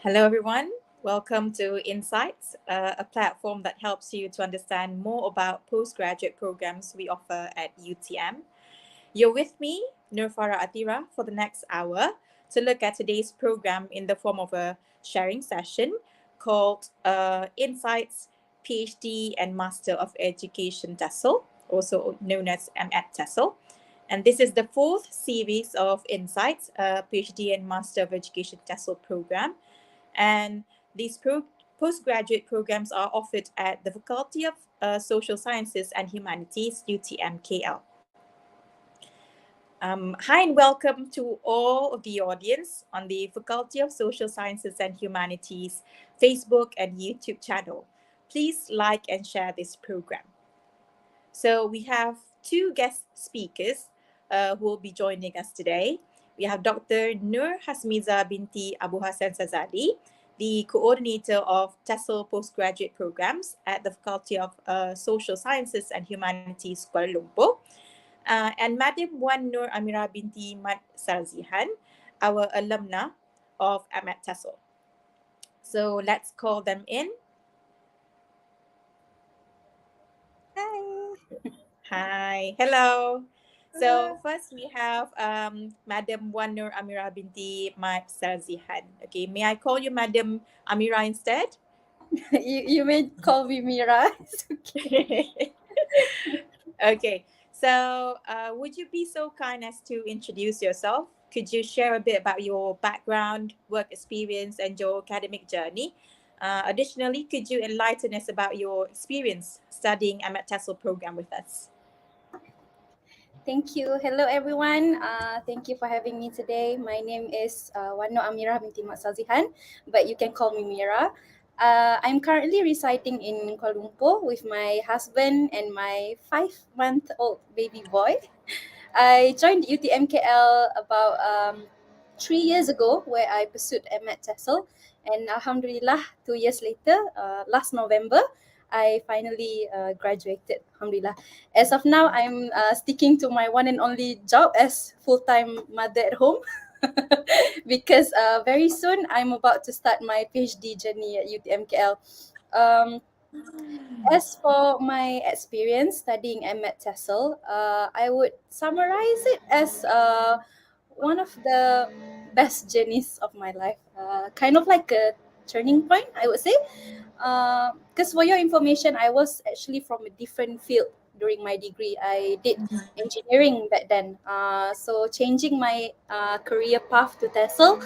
Hello, everyone. Welcome to Insights, a platform that helps you to understand more about postgraduate programs we offer at UTM. You're with me, Nurfara Atira, for the next hour to look at today's program in the form of a sharing session called Insights PhD and Master of Education TESL, also known as M.Ed TESL. And this is the fourth series of Insights, PhD and Master of Education TESL program. And these postgraduate programs are offered at the Faculty of Social Sciences and Humanities, UTM KL. Hi and welcome to all of the audience on the Faculty of Social Sciences and Humanities Facebook and YouTube channel. Please like and share this program. So we have two guest speakers who will be joining us today. We have Dr. Nur Hasmiza binti Abu Hassan Sazali, the coordinator of TESL postgraduate programs at the Faculty of Social Sciences and Humanities, Kuala Lumpur. And Madam Wan Nur Amira binti Mat Sarzihan, our alumna of M.Ed TESL. So let's call them in. Hi. Hi. Hello. So first we have Madam Wan Nur Amira binti Mat Sarzihan. Okay, may I call you Madam Amira instead? You may call me Mira. It's okay. Okay, so would you be so kind as to introduce yourself? Could you share a bit about your background, work experience, and your academic journey? Additionally, could you enlighten us about your experience studying M.Ed TESL program with us? Thank you. Hello, everyone. Thank you for having me today. My name is Wano Amira binti Mat Sazihan, but you can call me Mira. I'm currently residing in Kuala Lumpur with my husband and my 5-month-old baby boy. I joined UTMKL about 3 years ago, where I pursued M.Ed TESL, and Alhamdulillah, 2 years later, last November, I finally graduated. Alhamdulillah. As of now, I'm sticking to my one and only job as full-time mother at home. Because very soon I'm about to start my PhD journey at UTMKL. As for my experience studying M.Ed TESL, I would summarize it as one of the best journeys of my life. Kind of like a turning point, I would say. Because for your information, I was actually from a different field during my degree. I did engineering back then. So changing my career path to TESL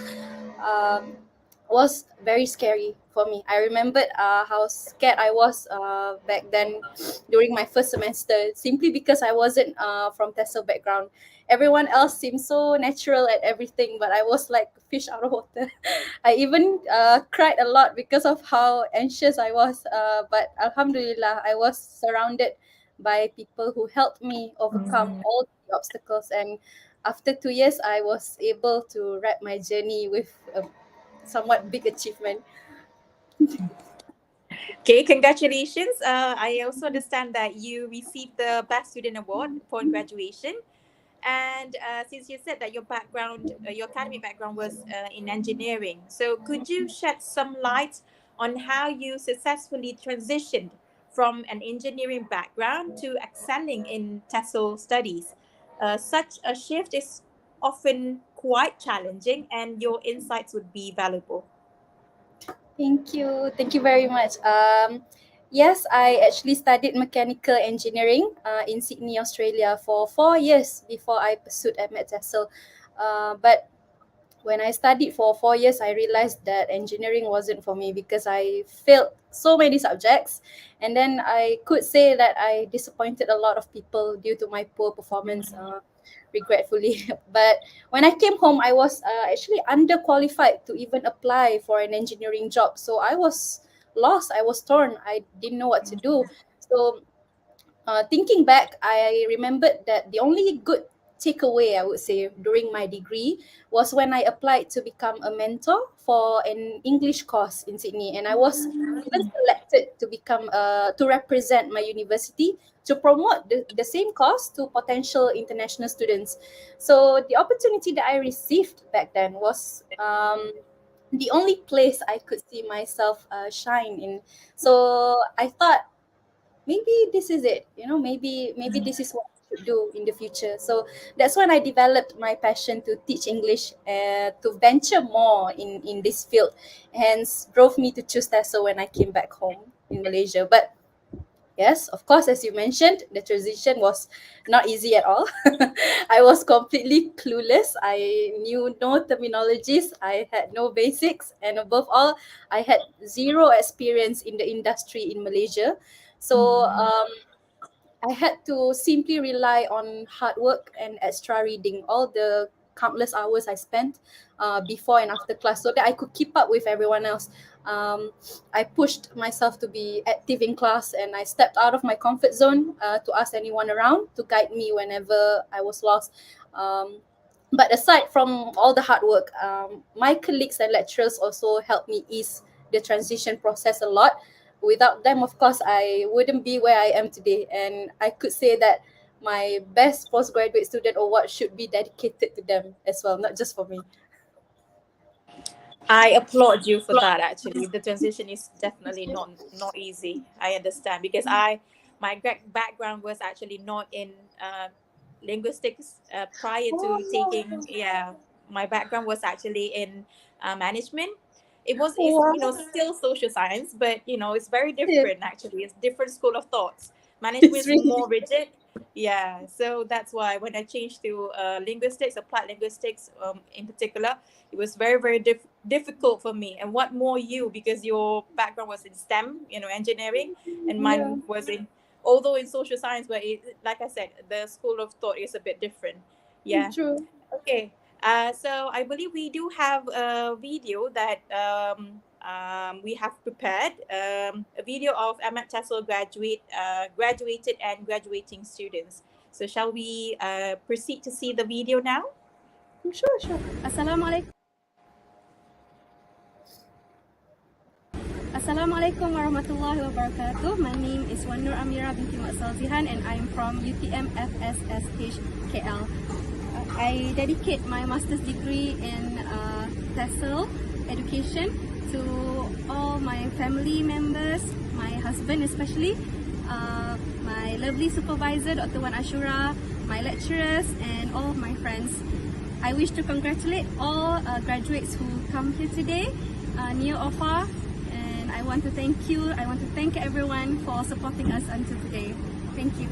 was very scary for me. I remembered how scared I was back then during my first semester, simply because I wasn't from TESL background. Everyone else seemed so natural at everything, but I was like fish out of water. I even cried a lot because of how anxious I was. But Alhamdulillah, I was surrounded by people who helped me overcome all the obstacles. And after 2 years, I was able to wrap my journey with a somewhat big achievement. Okay, congratulations. I also understand that you received the Best Student Award upon graduation. And since you said that your background, your academic background was in engineering, so could you shed some light on how you successfully transitioned from an engineering background to excelling in TESOL studies? Such a shift is often quite challenging, and your insights would be valuable. Thank you. Thank you very much. Yes, I actually studied mechanical engineering in Sydney, Australia for 4 years before I pursued M.Ed TESL. But when I studied for 4 years, I realized that engineering wasn't for me because I failed so many subjects. And then I could say that I disappointed a lot of people due to my poor performance, regretfully. But when I came home, I was actually underqualified to even apply for an engineering job. So I was lost, I was torn, I didn't know what to do. So thinking back, I remembered that the only good takeaway, I would say, during my degree was when I applied to become a mentor for an English course in Sydney, and I was even selected to become to represent my university to promote the same course to potential international students. So the opportunity that I received back then was the only place I could see myself shine in. So I thought maybe this is it, maybe this is what I should do in the future. So that's when I developed my passion to teach English, to venture more in this field, hence drove me to choose TESL when I came back home in Malaysia. But yes, of course, as you mentioned, the transition was not easy at all. I was completely clueless. I knew no terminologies. I had no basics. And above all, I had zero experience in the industry in Malaysia. So I had to simply rely on hard work and extra reading, all the countless hours I spent before and after class so that I could keep up with everyone else. I pushed myself to be active in class, and I stepped out of my comfort zone to ask anyone around to guide me whenever I was lost. But aside from all the hard work, my colleagues and lecturers also helped me ease the transition process a lot. Without them, of course, I wouldn't be where I am today. And I could say that my best postgraduate student award should be dedicated to them as well, not just for me. I applaud you for that. Actually, the transition is definitely not easy. I understand because background was actually not in linguistics prior to taking. Yeah, my background was actually in management. It's Wow. still social science, but it's very Yeah, different. Actually, it's different school of thoughts. Management it's is really more rigid. Yeah, so that's why when I changed to linguistics, applied linguistics in particular, it was very very difficult for me. And what more you, because your background was in STEM, engineering, and yeah, mine was in, although in social science, but like I said, the school of thought is a bit different. Yeah. true. Okay. So I believe we do have a video that we have prepared, a video of M.Ed TESL graduated and graduating students. So shall we proceed to see the video now? Sure, sure. Assalamualaikum. Assalamualaikum warahmatullahi wabarakatuh. My name is Wanur Amira binti Mak Salzihan, and I'm from UTM FSSH KL. I dedicate my master's degree in TESL education to all my family members, my husband especially, my lovely supervisor Dr. Wan Ashura, my lecturers, and all of my friends. I wish to congratulate all graduates who come here today, near or far, and I want to thank you. I want to thank everyone for supporting us until today. Thank you.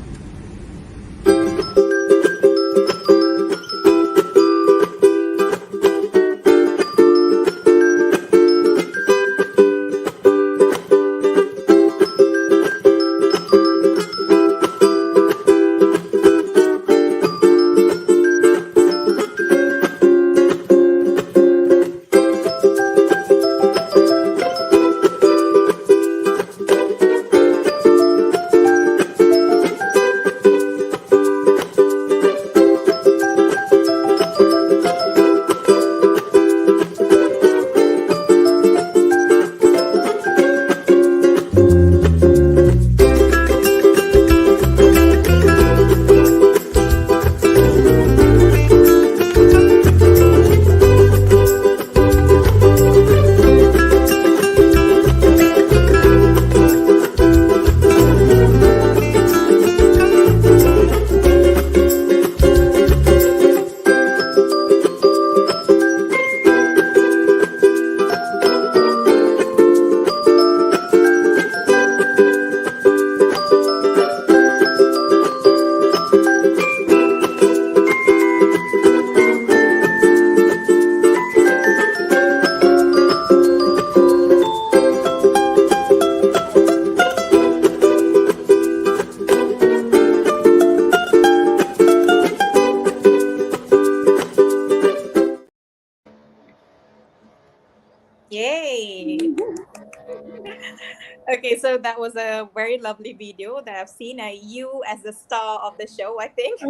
Okay, so that was a very lovely video that I've seen. You as the star of the show, I think.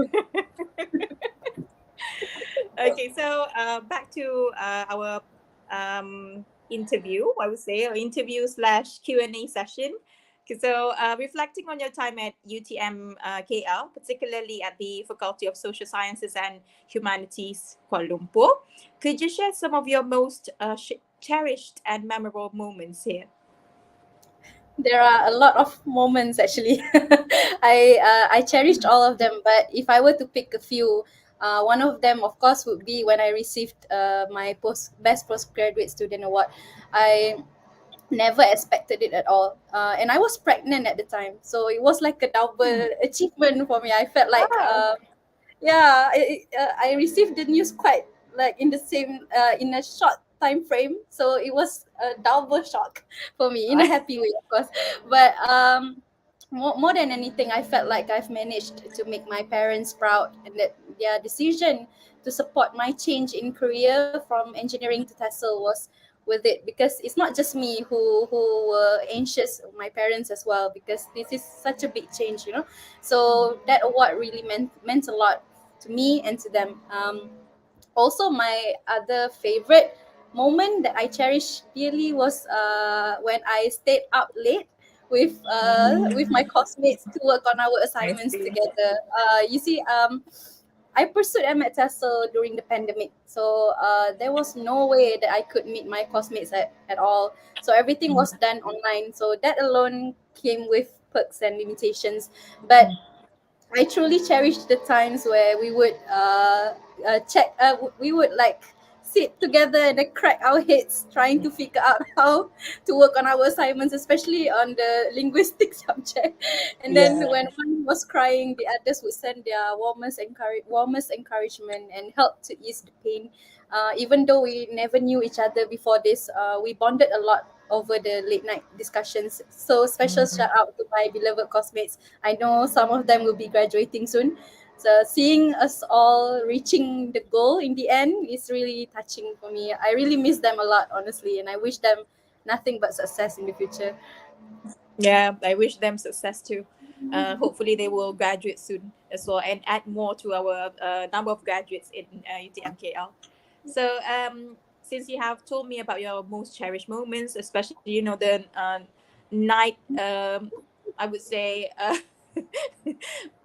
Okay, so back to our interview, I would say, or interview slash Q&A session. Okay, so reflecting on your time at UTM KL, particularly at the Faculty of Social Sciences and Humanities, Kuala Lumpur, could you share some of your most cherished and memorable moments here? There are a lot of moments actually. I cherished all of them, but if I were to pick a few, one of them, of course, would be when I received my best postgraduate student award. I never expected it at all, and I was pregnant at the time, so it was like a double achievement for me. I felt like Wow. yeah, I received the news quite like in the same in a short time frame, so it was a double shock for me in a happy way, of course. But more than anything, I felt like I've managed to make my parents proud, and that their decision to support my change in career from engineering to TESL was with it, because it's not just me who were anxious, my parents as well, because this is such a big change, you know. So that award really meant a lot to me and to them. Also, my other favorite moment that I cherish dearly was when I stayed up late with my classmates to work on our I assignments see. together. You see, I pursued M.Ed TESL during the pandemic, so there was no way that I could meet my classmates at all. So everything was done online. So that alone came with perks and limitations, but I truly cherish the times where we would we would like sit together and then crack our heads trying to figure out how to work on our assignments, especially on the linguistic subject. And then Yeah. when one was crying, the others would send their warmest encouragement and help to ease the pain. Even though we never knew each other before this, we bonded a lot over the late night discussions. So special shout out to my beloved classmates. I know some of them will be graduating soon. So seeing us all reaching the goal in the end is really touching for me. I really miss them a lot, honestly, and I wish them nothing but success in the future. Yeah, I wish them success too. Hopefully, they will graduate soon as well and add more to our number of graduates in UTMKL. So, since you have told me about your most cherished moments, especially the night, I would say,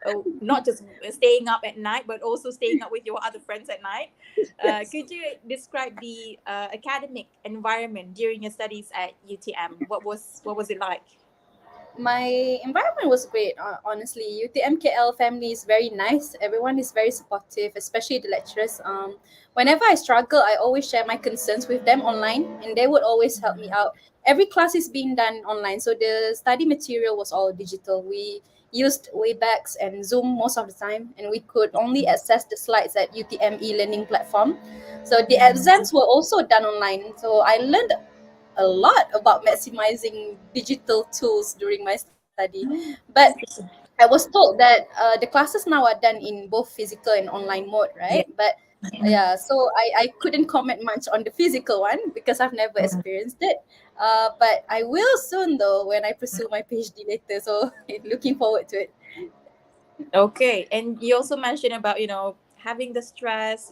oh, not just staying up at night, but also staying up with your other friends at night. Yes. Could you describe the academic environment during your studies at UTM? What was it like? My environment was great, honestly. UTMKL family is very nice. Everyone is very supportive, especially the lecturers. Whenever I struggle, I always share my concerns with them online, and they would always help me out. Every class is being done online, so the study material was all digital. We used Webex and Zoom most of the time, and we could only access the slides at UTM e-learning platform. So the exams were also done online. So I learned a lot about maximizing digital tools during my study. But Interesting. I was told that the classes now are done in both physical and online mode, right? Yeah. But yeah, so I couldn't comment much on the physical one because I've never experienced it. But I will soon though when I pursue my PhD later. So looking forward to it. Okay, and you also mentioned about having the stress,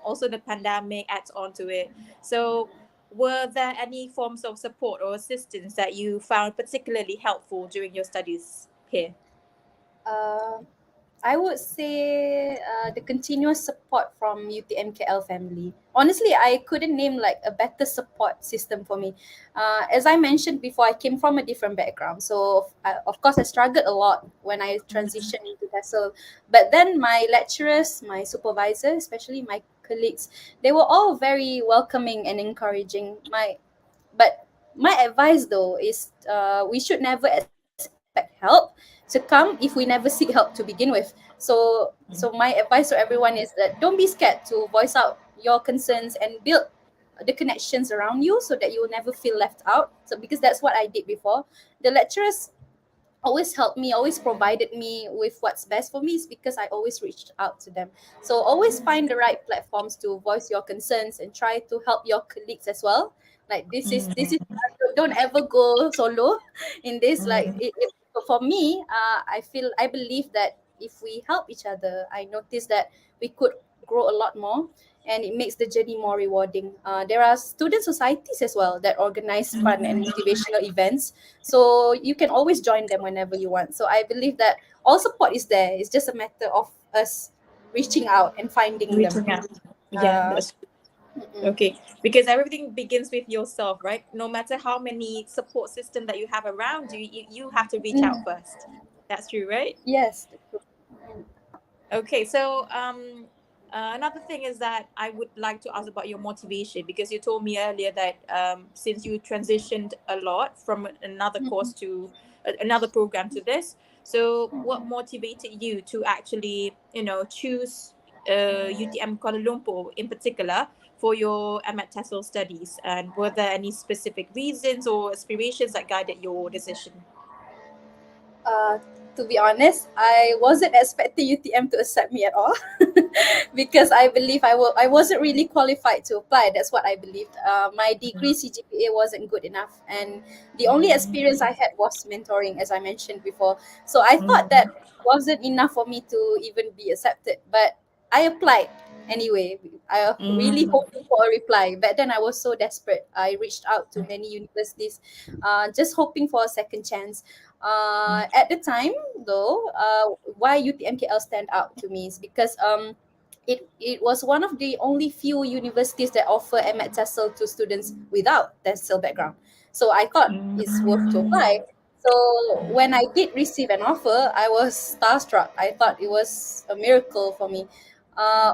also the pandemic adds on to it. So, were there any forms of support or assistance that you found particularly helpful during your studies here? Uh, I would say the continuous support from UTMKL family. Honestly, I couldn't name like a better support system for me. As I mentioned before, I came from a different background, so of course I struggled a lot when I transitioned into TESOL. But then my lecturers, my supervisor, especially my colleagues, they were all very welcoming and encouraging. But my advice though is we should never expect help to come if we never seek help to begin with. So my advice to everyone is that don't be scared to voice out your concerns and build the connections around you so that you will never feel left out. So because that's what I did before. The lecturers always helped me, always provided me with what's best for me, is because I always reached out to them. So always find the right platforms to voice your concerns and try to help your colleagues as well. Like this is don't ever go solo in this. Like for me, I believe that if we help each other, I notice that we could grow a lot more, and it makes the journey more rewarding. There are student societies as well that organize fun and motivational events, so you can always join them whenever you want. So I believe that all support is there. It's just a matter of us reaching out and finding them. Reaching out. Yeah, Uh, that's mm-mm, okay. Because everything begins with yourself, right? No matter how many support system that you have around you, you have to reach out mm, first. That's true, right? yes. Mm, Okay, so another thing is that I would like to ask about your motivation, because you told me earlier that since you transitioned a lot from another course mm, to another program to this, so what mm. motivated you to actually, choose UTM Kuala Lumpur in particular for your M.Ed TESL studies, and were there any specific reasons or aspirations that guided your decision? Uh, to be honest, I wasn't expecting UTM to accept me at all because I believe I wasn't really qualified to apply. That's what I believed. My degree CGPA wasn't good enough, and the only experience I had was mentoring, as I mentioned before. So I thought that wasn't enough for me to even be accepted. But I applied anyway. I really Mm, hoping for a reply. Back then, I was so desperate. I reached out to many universities, just hoping for a second chance. At the time, though, why UTMKL stand out to me is because it was one of the only few universities that offer M.Ed TESL to students without TESL background. So I thought it's worth to apply. So when I did receive an offer, I was starstruck. I thought it was a miracle for me.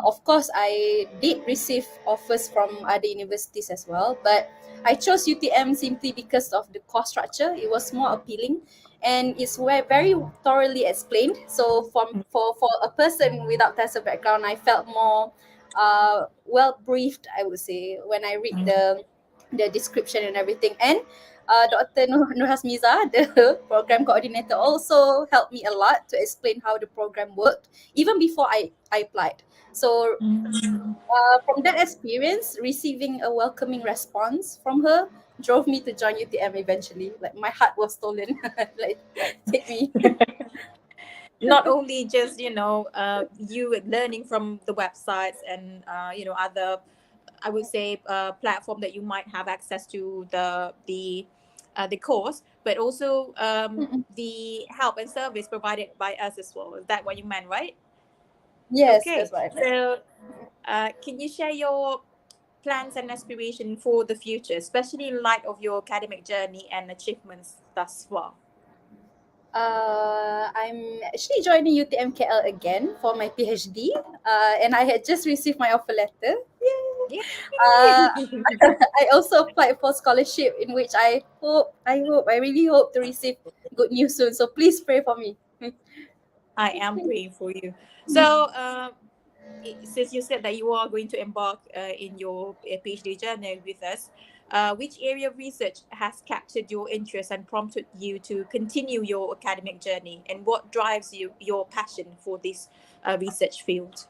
Of course, I did receive offers from other universities as well, but I chose UTM simply because of the course structure. It was more appealing, and it's very thoroughly explained. So for a person without TESOL background, I felt more well briefed, I would say, when I read the description and everything. And Dr. Nur Hasmiza, the program coordinator, also helped me a lot to explain how the program worked, even before I applied. So from that experience, receiving a welcoming response from her drove me to join UTM eventually. Like my heart was stolen. Like, take me. not only just you learning from the websites and other, I would say, platform that you might have access to the course, but also Mm-mm. the help and service provided by us as well. Is that what you meant, right? Yes, Okay, that's what I meant. so can you share your plans and aspiration for the future, especially in light of your academic journey and achievements thus far? I'm actually joining UTMKL again for my PhD, and I had just received my offer letter. Yay! Yay! Uh, I also applied for scholarship, in which I really hope to receive good news soon. So please pray for me. I am praying for you. So, since you said that you are going to embark in your PhD journey with us, which area of research has captured your interest and prompted you to continue your academic journey, and what drives your passion for this research field?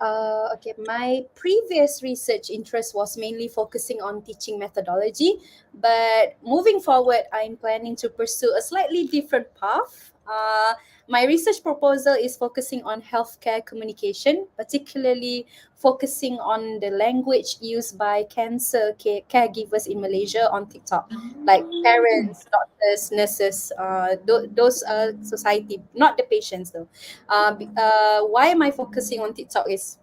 Okay, my previous research interest was mainly focusing on teaching methodology, but moving forward, I'm planning to pursue a slightly different path. My research proposal is focusing on healthcare communication, particularly focusing on the language used by cancer caregivers in Malaysia on TikTok, like parents, doctors, nurses, those society, not the patients though. Why am I focusing on TikTok is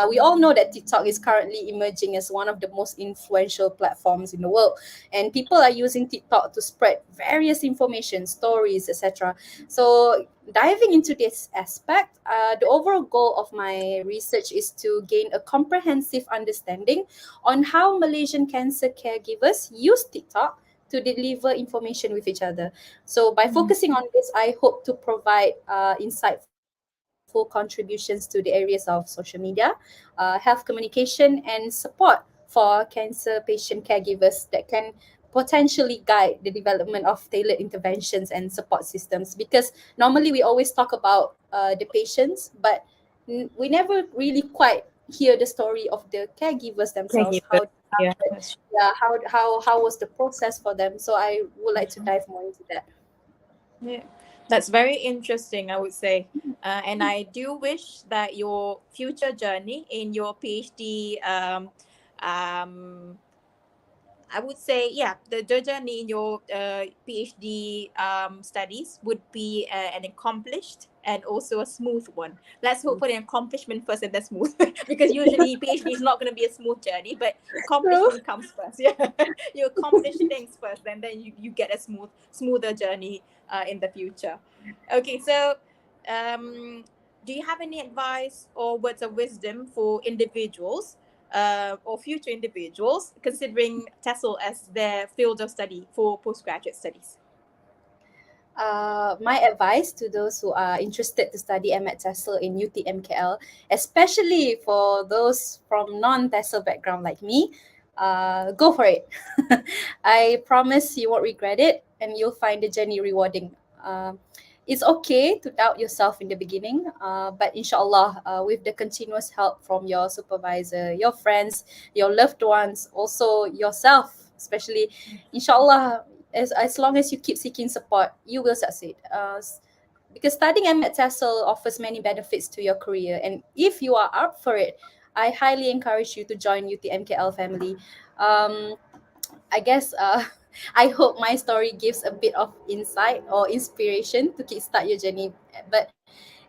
we all know that TikTok is currently emerging as one of the most influential platforms in the world, and people are using TikTok to spread various information, stories, etc. So, diving into this aspect, the overall goal of my research is to gain a comprehensive understanding on how Malaysian cancer caregivers use TikTok to deliver information with each other. So, by focusing on this, I hope to provide insightful contributions to the areas of social media, health communication, and support for cancer patient caregivers that can potentially guide the development of tailored interventions and support systems. Because normally we always talk about the patients, but we never really quite hear the story of the caregivers themselves, Caregiver. how Yeah, that's yeah, how was the process for them. So I would like to true. dive more into that. Yeah, that's very interesting, I would say. And I do wish that your future journey in your PhD, um, I would say, yeah, the journey in your PhD studies would be an accomplished and also a smooth one. Let's hope for the accomplishment first and then smooth, because usually PhD is not going to be a smooth journey, but True. accomplishment comes first. Yeah, you accomplish things first, and then you get a smoother journey in the future. Okay, so do you have any advice or words of wisdom for individuals or future individuals considering TESL as their field of study for postgraduate studies? My advice to those who are interested to study M.Ed TESL in UTM-KL, especially for those from non-TESL background like me, go for it. I promise you won't regret it, and you'll find the journey rewarding. It's okay to doubt yourself in the beginning, but inshallah, with the continuous help from your supervisor, your friends, your loved ones, also yourself, especially, inshallah, as long as you keep seeking support, you will succeed. Because studying M.Ed TESL offers many benefits to your career, and if you are up for it, I highly encourage you to join UTM-KL family. Um, I guess I hope my story gives a bit of insight or inspiration to kickstart your journey. But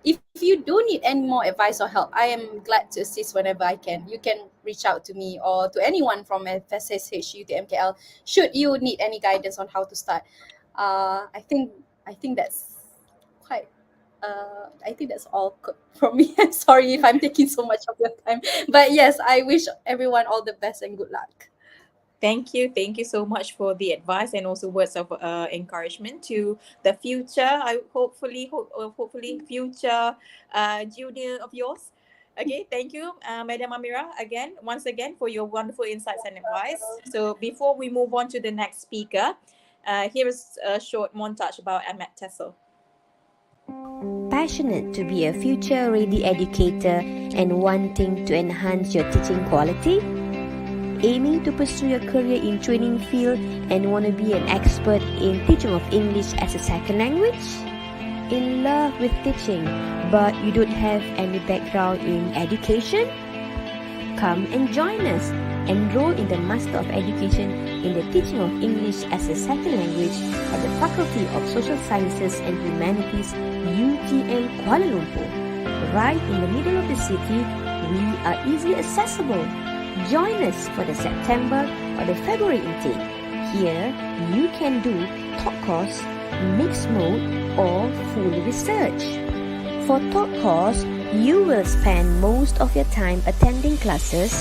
if you do need any more advice or help, I am glad to assist whenever I can. You can reach out to me or to anyone from FSSH UTMKL should you need any guidance on how to start. I think that's quite. I think that's all from me. I'm sorry if I'm taking so much of your time, but yes, I wish everyone all the best and good luck. Thank you. Thank you so much for the advice and also words of encouragement to the future. Hopefully future junior of yours. Okay, thank you, Madam Amira, once again, for your wonderful insights and advice. So before we move on to the next speaker, here is a short montage about M.Ed TESL. Passionate to be a future ready educator and wanting to enhance your teaching quality? Aiming to pursue your career in training field and want to be an expert in teaching of English as a second language? In love with teaching, but you don't have any background in education? Come and join us. Enroll in the Master of Education in the Teaching of English as a Second Language at the Faculty of Social Sciences and Humanities, UTM Kuala Lumpur. Right in the middle of the city, we are easily accessible. Join us for the September or the February intake. Here, you can do talk course, mixed mode, or full research. For talk course, you will spend most of your time attending classes,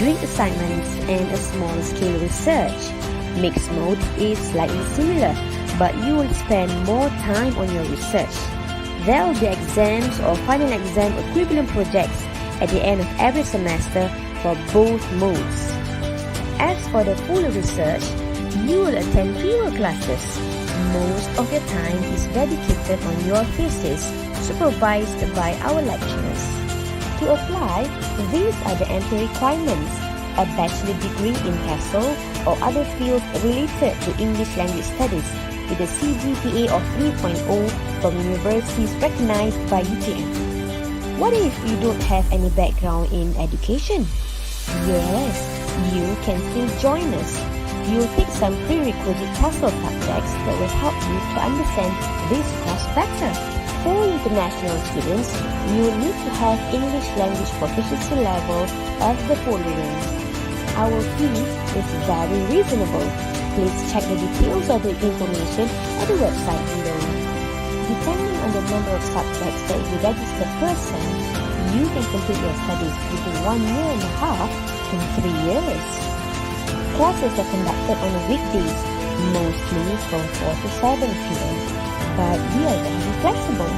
doing assignments, and a small-scale research. Mixed mode is slightly similar, but you will spend more time on your research. There will be exams or final exam equivalent projects at the end of every semester for both modes. As for the full research, you will attend fewer classes. Most of your time is dedicated on your thesis, supervised by our lecturers. To apply, these are the entry requirements: a bachelor degree in TESL or other fields related to English language studies with a CGPA of 3.0 from universities recognized by UTM. What if you don't have any background in education? Yes, you can still join us. You'll take some prerequisite TESL subjects that will help you to understand this course better. For international students, you will need to have English language proficiency level of the following. Our fee is very reasonable. Please check the details of the information at the website below. Depending on the number of subjects that you register per sem, you can complete your studies within 1 year and a half to 3 years. Classes are conducted on weekdays, mostly from 4 to 7 p.m. But we are very flexible.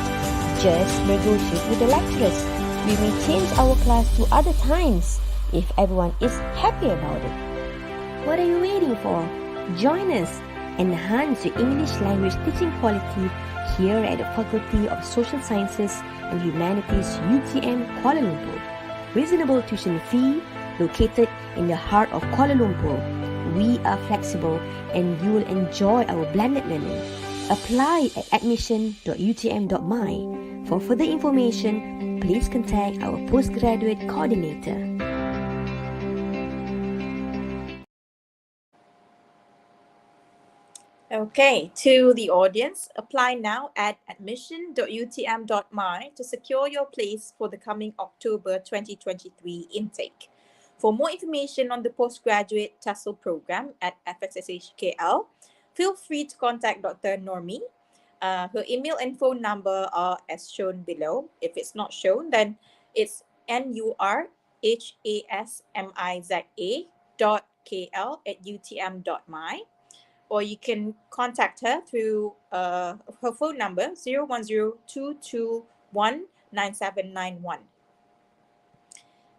Just negotiate with the lecturers. We may change our class to other times if everyone is happy about it. What are you waiting for? Join us. Enhance your English language teaching quality here at the Faculty of Social Sciences and Humanities, UTM Kuala Lumpur. reasonable tuition fee, located in the heart of Kuala Lumpur. We are flexible and you will enjoy our blended learning. Apply at admission.utm.my. For further information, please contact our postgraduate coordinator. Okay, to the audience, apply now at admission.utm.my to secure your place for the coming October 2023 intake. For more information on the postgraduate TESL program at FSSH KL, feel free to contact Dr. Normi. Her email and phone number are as shown below. If it's not shown, then it's nurhamiza.kl@utm.my. Or you can contact her through her phone number 010-221-9791.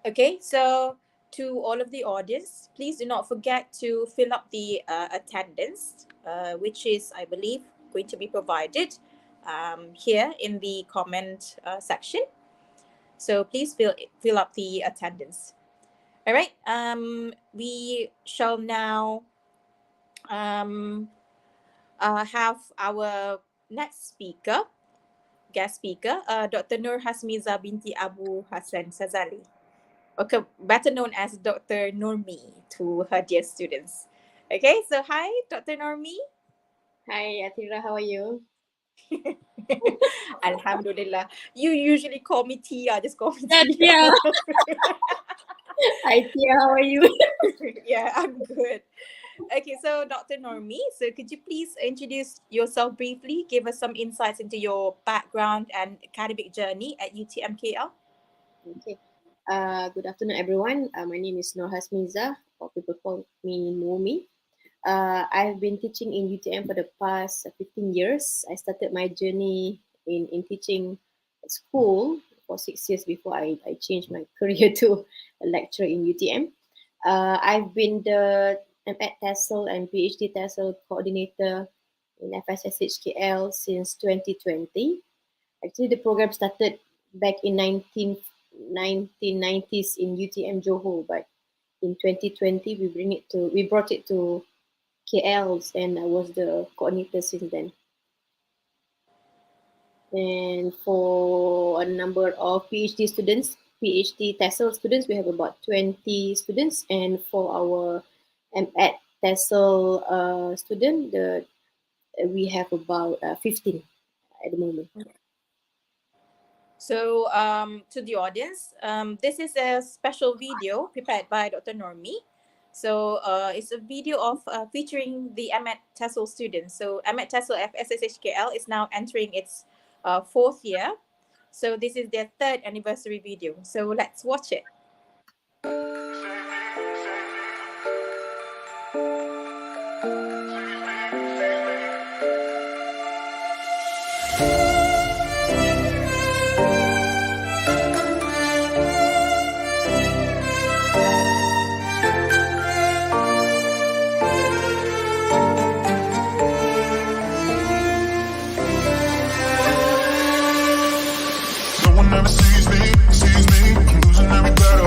Okay, so to all of the audience, please do not forget to fill up the attendance, which is, I believe, going to be provided here in the comment section. So please fill up the attendance. All right, we shall now have our next guest speaker, Dr. Nur Hasmiza binti Abu Hassan Sazali. Okay, better known as Dr. Normi to her dear students. Okay, so hi, Dr. Normi. Hi, Atira, how are you? Alhamdulillah. You usually call me Tia, just call me Yeah, Tia. Tia. Hi, Tia, how are you? Yeah, I'm good. Okay, so Dr. Normi, so could you please introduce yourself briefly, give us some insights into your background and academic journey at UTM-KL? Okay. Good afternoon, everyone. My name is Nur Hasmiza, or people call me Nomi. I've been teaching in UTM for the past 15 years. I started my journey in teaching at school for 6 years before I changed my career to a lecturer in UTM. I've been the M.Ed TESL and PhD TESL coordinator in FSSH KL since 2020. Actually, the program started back in 1990s in UTM Johor, but in 2020 we brought it to KL's, and I was the coordinator since then. And for a number of PhD students, PhD TESL students, we have about 20 students, and for our M.Ed TESL student, we have about 15 at the moment. So to the audience, this is a special video prepared by Dr. Normi. So it's a video of featuring the M.Ed TESL students. So M.Ed TESL FSSHKL is now entering its 4th year. So this is their 3rd anniversary video. So let's watch it. No one ever sees me, I'm losing every battle.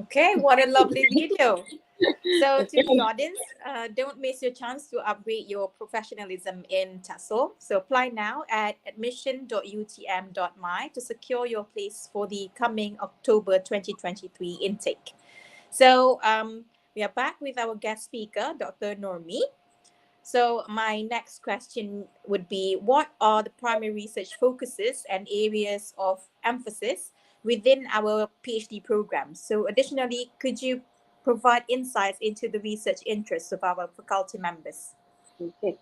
Okay, what a lovely video. So to the Okay. audience, don't miss your chance to upgrade your professionalism in TESOL. So apply now at admission.utm.my to secure your place for the coming October 2023 intake. So we are back with our guest speaker, Dr. Normi. So my next question would be, what are the primary research focuses and areas of emphasis within our PhD programs? So additionally, could you provide insights into the research interests of our faculty members? Okay.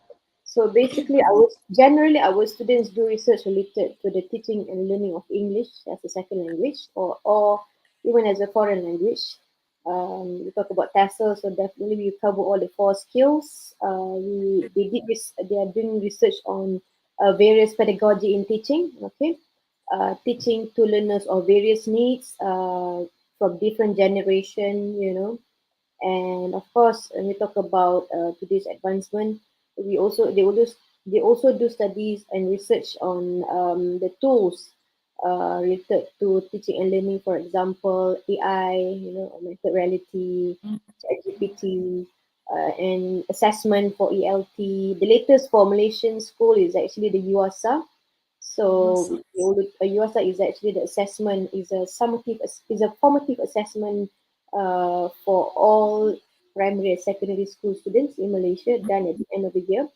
So basically, our students do research related to the teaching and learning of English as a second language, or even as a foreign language. We talk about TESL, so definitely we cover all the four skills. They are doing research on various pedagogy in teaching. Okay, teaching to learners of various needs from different generation. And of course, when we talk about today's advancement, we also they also do studies and research on the tools related to teaching and learning. For example, AI, augmented reality, ChatGPT, and assessment for ELT. The latest for Malaysian school is actually the UASA. So Awesome. UASA is actually the assessment is a formative assessment for all primary and secondary school students in Malaysia done at the end of the year.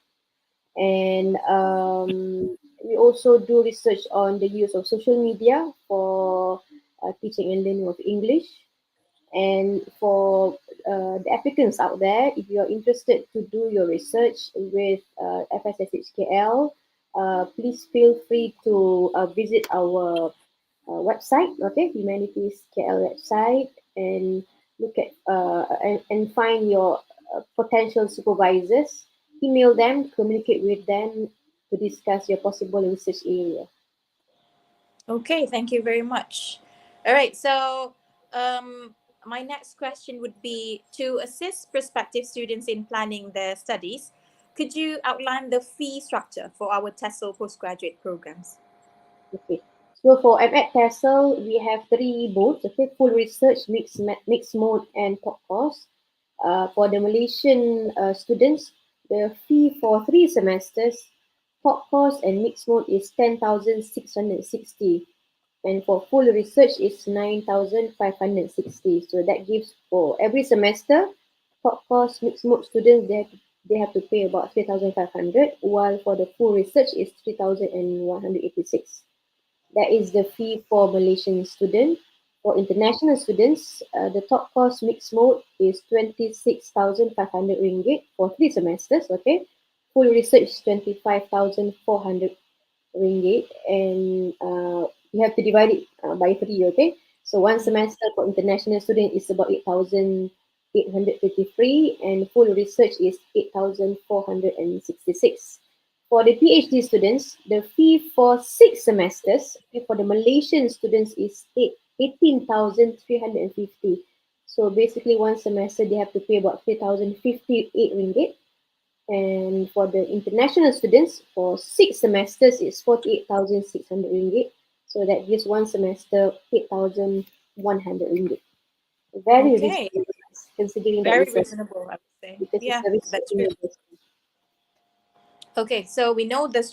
And we also do research on the use of social media for teaching and learning of English. And for the applicants out there, if you're interested to do your research with FSSHKL, please feel free to visit our website, okay, Humanities KL website, and look at and find your potential supervisors, email them, communicate with them to discuss your possible research area. Okay, thank you very much. All right, so my next question would be, to assist prospective students in planning their studies, could you outline the fee structure for our TESOL postgraduate programs? Okay. So for M.Ed TESL, we have three boards, okay, full research, mixed mode, and top course. For the Malaysian students, the fee for 3 semesters, top course and mixed mode is 10,660. And for full research is 9,560. So that gives for every semester, top course mixed mode students they have to pay about 3,500, while for the full research is 3,186. That is the fee for Malaysian students. For international students, the top course mixed mode is 26,500 ringgit for 3 semesters. Okay, full research 25,400 ringgit, and you have to divide it by three. Okay, so one semester for international student is about 8,853, and full research is 8,466. For the PhD students, the fee for 6 semesters, okay, for the Malaysian students is 18,350. So basically, one semester they have to pay about 3,058 ringgit. And for the international students, for 6 semesters, it's 48,600 ringgit. So that gives one semester 8,100 ringgit. Very Okay, reasonable price, considering that very it's a, reasonable, I would say. because it's Yeah, a research that's true. university. Okay, so we know the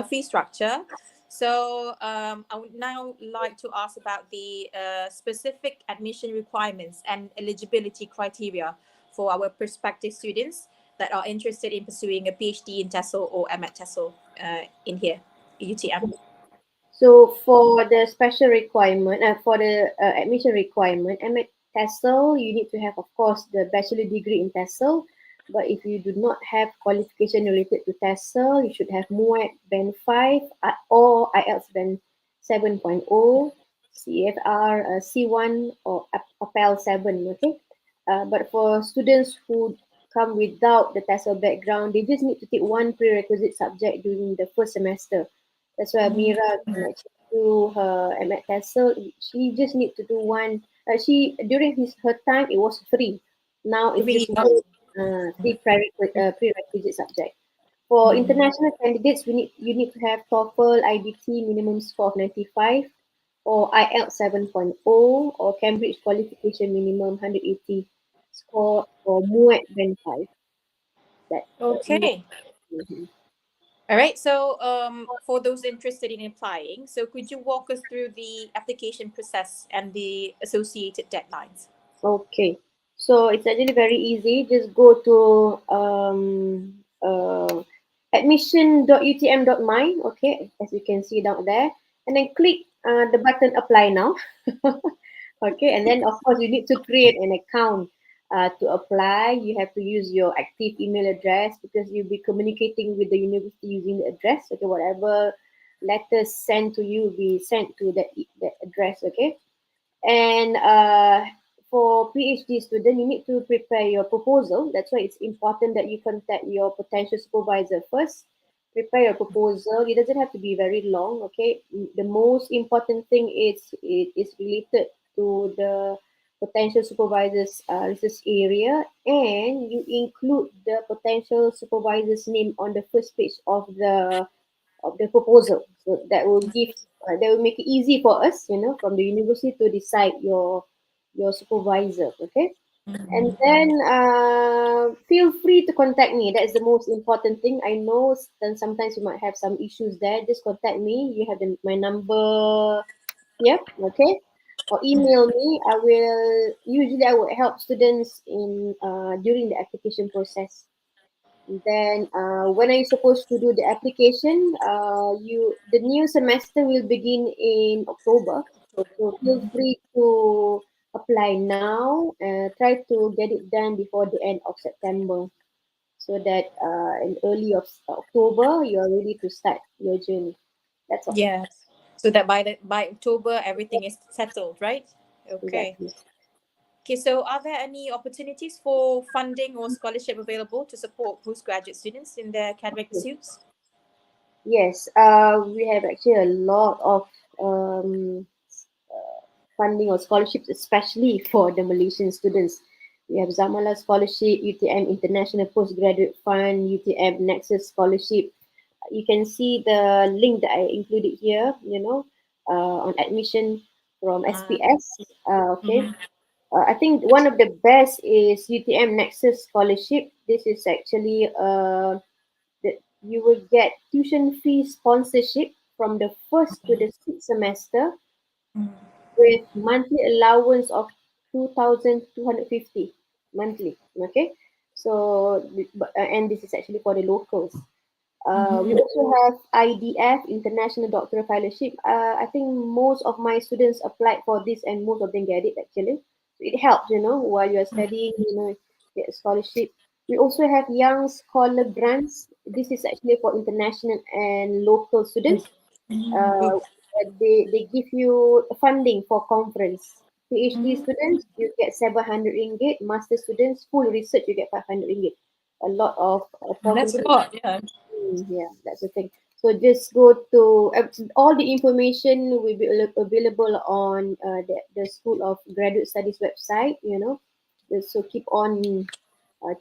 fee structure. So I would now like to ask about the specific admission requirements and eligibility criteria for our prospective students that are interested in pursuing a PhD in TESOL or M.Ed TESOL in here, UTM. So for the special requirement, for the admission requirement, M.Ed TESL, you need to have, of course, the bachelor degree in TESL. But if you do not have qualification related to TESL, you should have MUET Band 5 or IELTS Band 7.0, CFR C1 or APEL 7, okay? But for students who come without the TESL background, they just need to take one prerequisite subject during the first semester. That's why Mira can actually do her M.Ed TESL. She just need to do one. She during her time it was free. Now it's Three. just one prerequisite subject. For international candidates, you need to have TOEFL IBT minimum score of 95, or IELTS 7.0, or Cambridge qualification minimum 180 score, or MUET Band 5. That Okay. Mhm. All right. So, for those interested in applying, so could you walk us through the application process and the associated deadlines? Okay, so it's actually very easy. Just go to admission.utm.my, okay, as you can see down there, and then click the button apply now. Okay, and then of course you need to create an account to apply. You have to use your active email address because you'll be communicating with the university using the address. Okay, whatever letters sent to you will be sent to that address. Okay, and for PhD student, you need to prepare your proposal. That's why it's important that you contact your potential supervisor first. Prepare your proposal. It doesn't have to be very long. Okay. The most important thing is it is related to the potential supervisor's research area, and you include the potential supervisor's name on the first page of the proposal. So that will make it easy for us, from the university to decide your supervisor. Okay, and then feel free to contact me. That is the most important thing. I know then sometimes you might have some issues there. Just contact me. You have my number here. Okay. Or email me. I would help students in during the application process. Then when are you supposed to do the application? The new semester will begin in October, so feel free to apply now. Try to get it done before the end of September, so that in early of October you are ready to start your journey. That's all. Yes. So that by October everything is settled, right? Okay. Exactly. Okay, so are there any opportunities for funding or scholarship available to support postgraduate students in their academic pursuits? Yes, we have actually a lot of um, funding or scholarships, especially for the Malaysian students. We have Zamala Scholarship, UTM International Postgraduate Fund, UTM Nexus Scholarship. You can see the link that I included here, on admission from SPS. Okay. Mhm. I think one of the best is UTM Nexus Scholarship. This is actually you will get tuition fee sponsorship from the first to the sixth semester with monthly allowance of 2,250 monthly. Okay, so and this is actually for the locals. We Mhm. also have IDF, International Doctoral Fellowship. I think most of my students applied for this, and most of them get it actually. So it helps, while you're studying, get a scholarship. We also have Young Scholar Grants. This is actually for international and local students. Mhm. Uh, they give you funding for conference. PhD Mhm. students, you get 700 ringgit. Master students, full research, you get 500 ringgit. A lot of That's a opportunities. lot, yeah. Yeah, that's the thing. So just go to all the information will be available on the School of Graduate Studies website. So keep on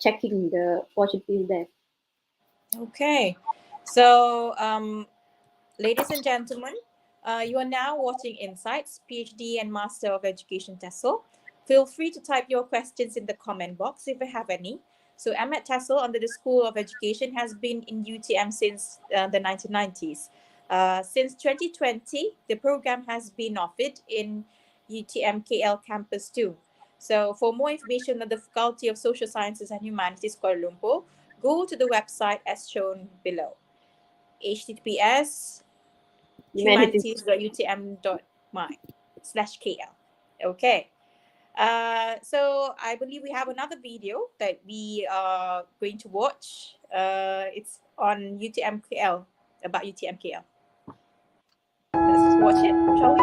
checking the opportunities there. Okay. So, ladies and gentlemen, you are now watching Insights, PhD and Master of Education TESL. Feel free to type your questions in the comment box if you have any. So M.Ed TESL under the School of Education has been in UTM since the 1990s. Since 2020, the program has been offered in UTM KL campus too. So for more information on the Faculty of Social Sciences and Humanities Kuala Lumpur, go to the website as shown below. https Humanities. humanities.utm.my/kl. Okay. So I believe we have another video that we are going to watch. It's on UTMKL, about UTMKL. Let's watch it, shall we?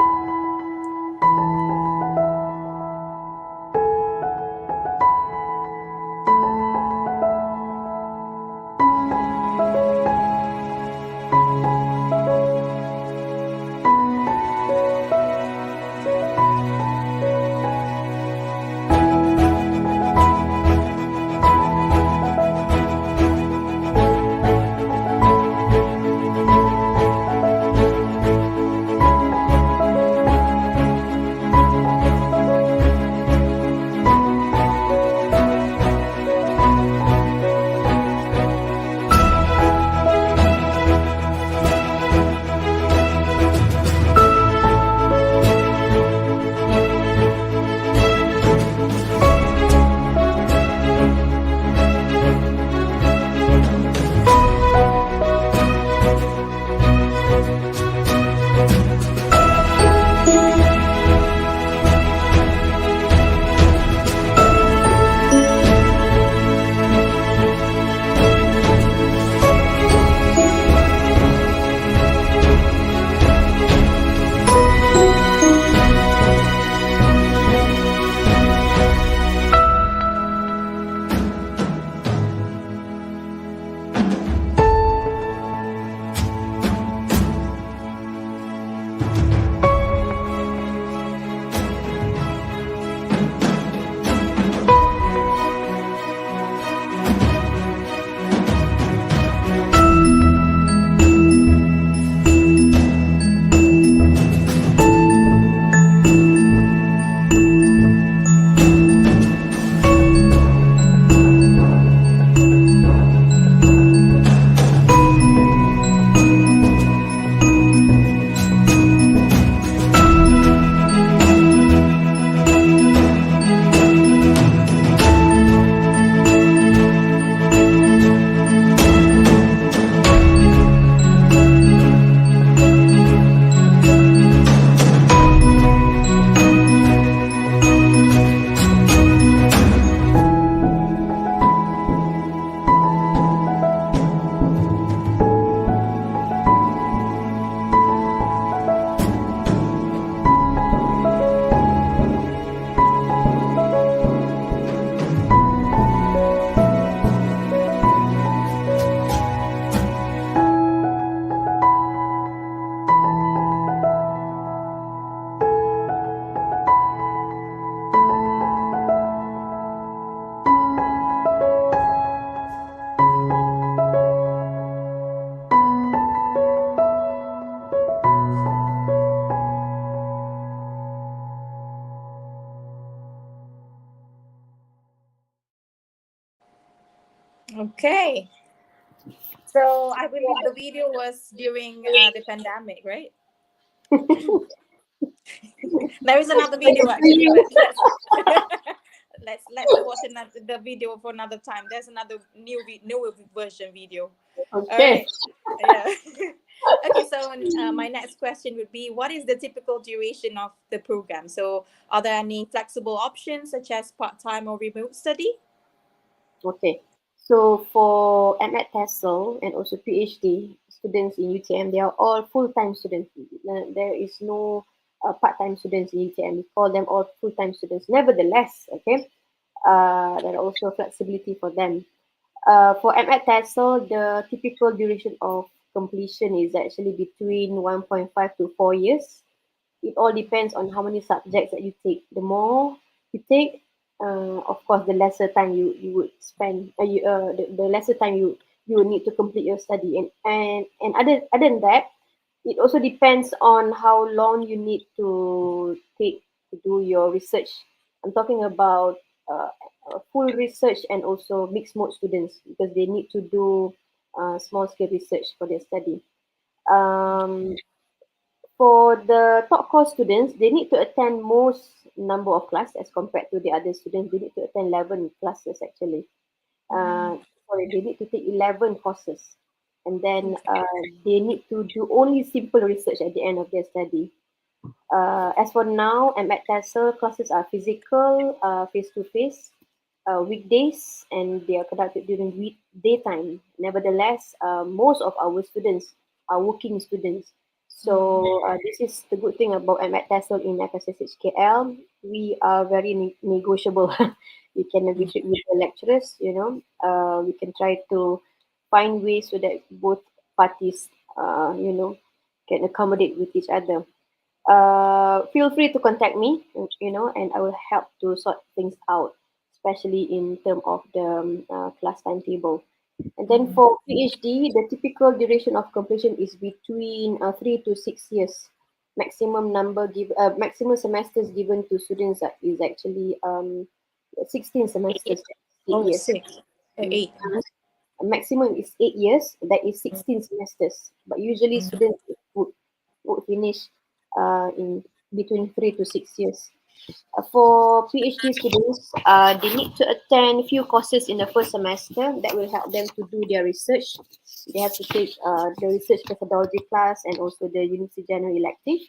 Okay. So I believe the video was during the pandemic, right? There is another video actually, but let's watch another the video for another time. There's another new version video. All Okay. right. Yeah. Okay. So my next question would be, what is the typical duration of the program? So are there any flexible options such as part time or remote study? Okay. So for M.Ed TESL and also PhD students in UTM, they are all full-time students. There is no part-time students in UTM. We call them all full-time students. Nevertheless, okay, there are also flexibility for them. For M.Ed TESL, the typical duration of completion is actually between 1.5 to 4 years. It all depends on how many subjects that you take. The more you take, of course, the lesser time you would spend. The lesser time you will need to complete your study. And other than that, it also depends on how long you need to take to do your research. I'm talking about full research and also mixed mode students because they need to do small scale research for their study. Um, for the top course students, they need to attend most number of class as compared to the other students. They need to attend 11 classes actually. Uh, Sorry, they need to take 11 courses. And then they need to do only simple research at the end of their study. As for now, M.Ed TESL classes are physical, face-to-face, weekdays, and they are conducted during daytime. Nevertheless, most of our students are working students. So this is the good thing about M.Ed TESL in FSSH KL. We are very negotiable. We can negotiate with the lecturers, you know. We can try to find ways so that both parties, can accommodate with each other. Feel free to contact me, and I will help to sort things out, especially in term of the class timetable. And then for PhD, the typical duration of completion is between 3 to 6 years. Maximum semesters given to students is actually 16 semesters, 8 years. Six, Mm. eight. Maximum is 8 years. That is 16 semesters. But usually students would finish in between 3 to 6 years. For PhD students, they need to attend few courses in the first semester that will help them to do their research. They have to take the research methodology class and also the University General elective.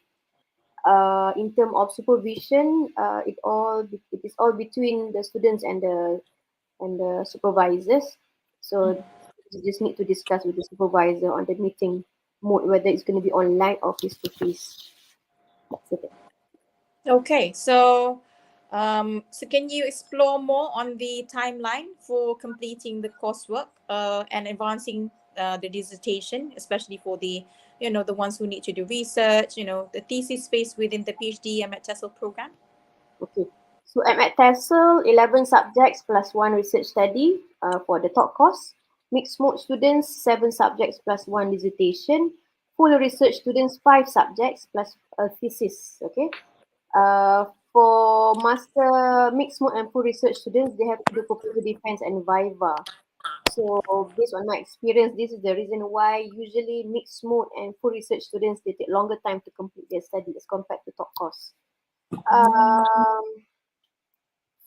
In terms of supervision, it is all between the students and the supervisors. So you just need to discuss with the supervisor on the meeting mode whether it's going to be online or face to face. That's it. Okay, so can you explore more on the timeline for completing the coursework and advancing the dissertation, especially for the ones who need to do research, the thesis space within the PhD M.Ed TESL program? Okay. So I'm at TESL, 11 subjects plus one research study for the top course. Mixed mode students, 7 subjects plus one dissertation. Full research students, 5 subjects plus a thesis. Okay. For master mixed mode and full research students, they have to do proposal defense and viva. So based on my experience, this is the reason why usually mixed mode and full research students they take longer time to complete their study as compared to top course. Um,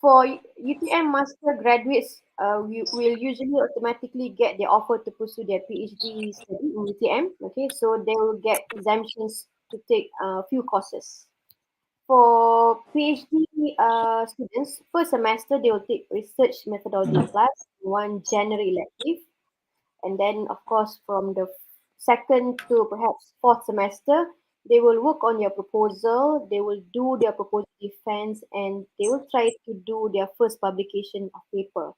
for UTM master graduates, we will usually automatically get the offer to pursue their PhD study in UTM. Okay, so they will get exemptions to take a few courses. For PhD students, first semester they will take research methodology class, one general elective, and then of course from the second to perhaps fourth semester, they will work on their proposal, they will do their proposal defense, and they will try to do their first publication of paper.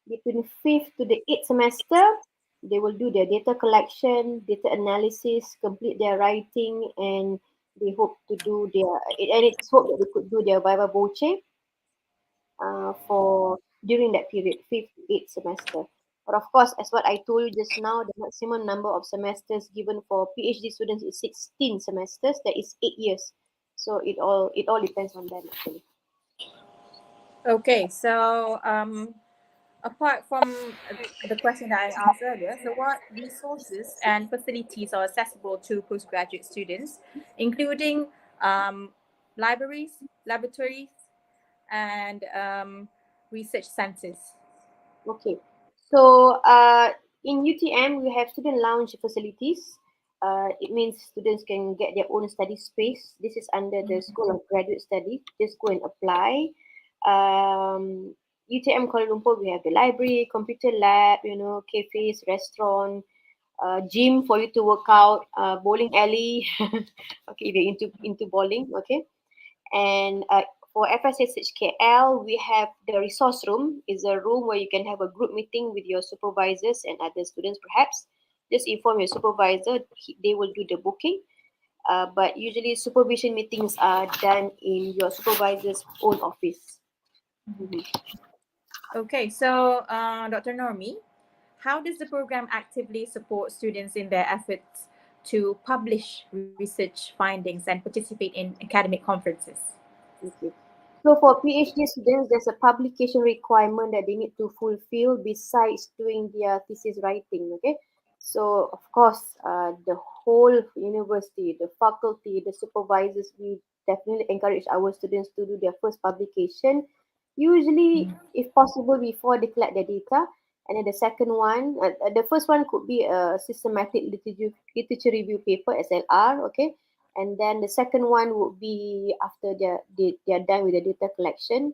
Between fifth to the eighth semester, they will do their data collection, data analysis, complete their writing, and they hope to do their and it's hope that they could do their viva voce for during that period, fifth to eighth semester. But of course, as what I told you just now, the maximum number of semesters given for PhD students is 16 semesters. That is 8 years. So it all depends on them actually. Okay, so apart from the question that I asked earlier, so what resources and facilities are accessible to postgraduate students, including libraries, laboratories, and research centers? Okay. So in UTM, we have student lounge facilities. It means students can get their own study space. This is under the School of Graduate Study. Just go and apply. UTM Kuala Lumpur, we have the library, computer lab, cafes, restaurant, gym for you to work out, bowling alley. Okay, if you're into bowling, okay. And for FSSH KL, we have the resource room. Is a room where you can have a group meeting with your supervisors and other students. Perhaps just inform your supervisor; they will do the booking. But usually, supervision meetings are done in your supervisor's own office. Mhm. Okay, so Dr. Normi, how does the program actively support students in their efforts to publish research findings and participate in academic conferences? Okay. So for PhD students, there's a publication requirement that they need to fulfill besides doing their thesis writing. Okay. So of course, the whole university, the faculty, the supervisors, we definitely encourage our students to do their first publication. Usually, if possible, before they collect their data. And then the second one, the first one could be a systematic literature review paper, SLR. Okay, and then the second one would be after they're done with the data collection.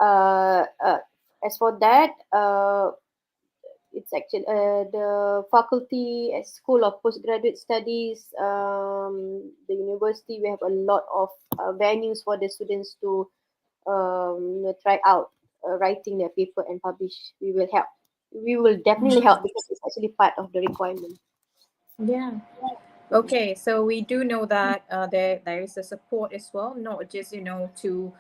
Uh, uh, as for that, it's actually the faculty at School of Postgraduate Studies, the university. We have a lot of venues for the students to try out writing their paper and publish. We will help. We will definitely help because it's actually part of the requirement. Yeah. Okay, so we do know that there is a support as well, not just to